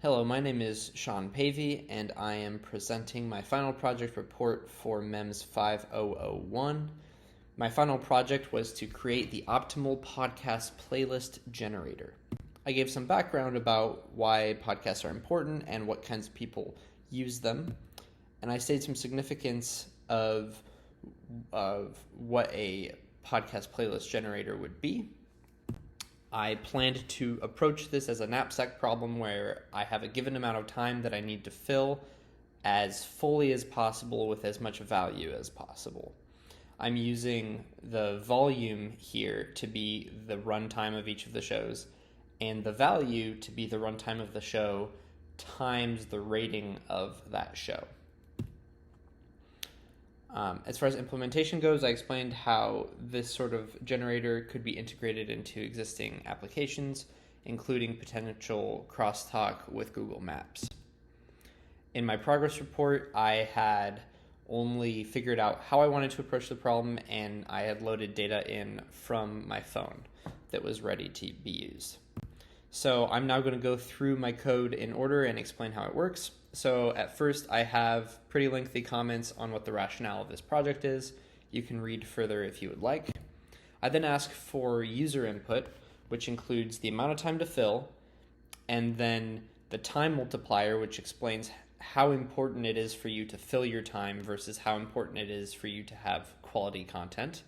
Hello, my name is Sean Pavey, and I am presenting my final project report for MEMS 5001. My final project was to create the optimal podcast playlist generator. I gave some background about why podcasts are important and what kinds of people use them, and I stated some significance of what a podcast playlist generator would be. I planned to approach this as a knapsack problem where I have a given amount of time that I need to fill as fully as possible with as much value as possible. I'm using the volume here to be the runtime of each of the shows, and the value to be the runtime of the show times the rating of that show. As far as implementation goes, I explained how this sort of generator could be integrated into existing applications, including potential crosstalk with Google Maps. In my progress report, I had only figured out how I wanted to approach the problem, and I had loaded data in from my phone that was ready to be used. So I'm now going to go through my code in order and explain how it works. So at first, I have pretty lengthy comments on what the rationale of this project is. You can read further if you would like. I then ask for user input, which includes the amount of time to fill, and then the time multiplier, which explains how important it is for you to fill your time versus how important it is for you to have quality content.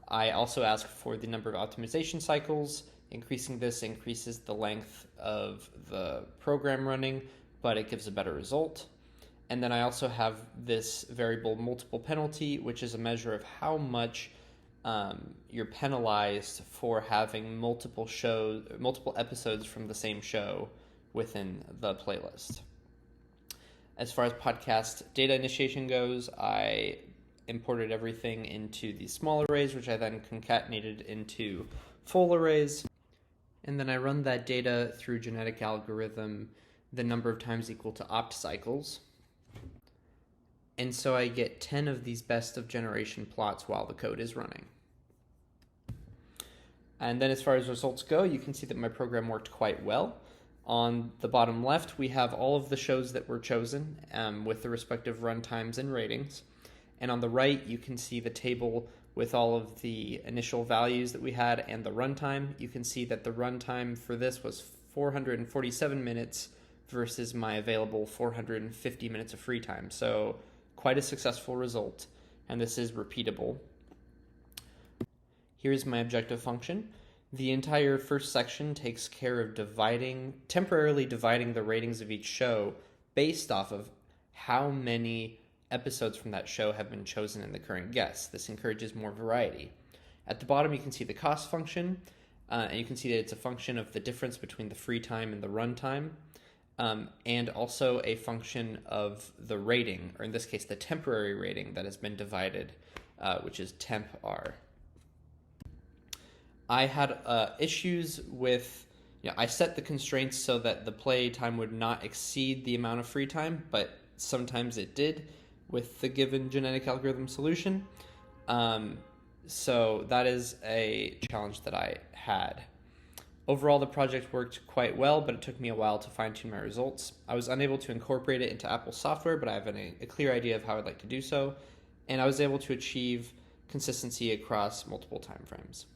I also ask for the number of optimization cycles. Increasing this increases the length of the program running, but it gives a better result. And then I also have this variable multiple penalty, which is a measure of how much you're penalized for having multiple episodes from the same show within the playlist. As far as podcast data initiation goes, I imported everything into the small arrays, which I then concatenated into full arrays. And then I run that data through genetic algorithm, the number of times equal to opt cycles. And so I get 10 of these best of generation plots while the code is running. And then as far as results go, you can see that my program worked quite well. On the bottom left, we have all of the shows that were chosen with the respective runtimes and ratings. And on the right, you can see the table with all of the initial values that we had and the runtime. You can see that the runtime for this was 447 minutes versus my available 450 minutes of free time. So quite a successful result, and this is repeatable. Here's my objective function. The entire first section takes care of temporarily dividing the ratings of each show based off of how many episodes from that show have been chosen in the current guess. This encourages more variety. At the bottom, you can see the cost function, and you can see that it's a function of the difference between the free time and the runtime, and also a function of the rating, or in this case, the temporary rating that has been divided, which is temp R. I had issues with, I set the constraints so that the play time would not exceed the amount of free time, but sometimes it did with the given genetic algorithm solution. So that is a challenge that I had. Overall, the project worked quite well, but it took me a while to fine-tune my results. I was unable to incorporate it into Apple software, but I have a clear idea of how I'd like to do so, and I was able to achieve consistency across multiple timeframes.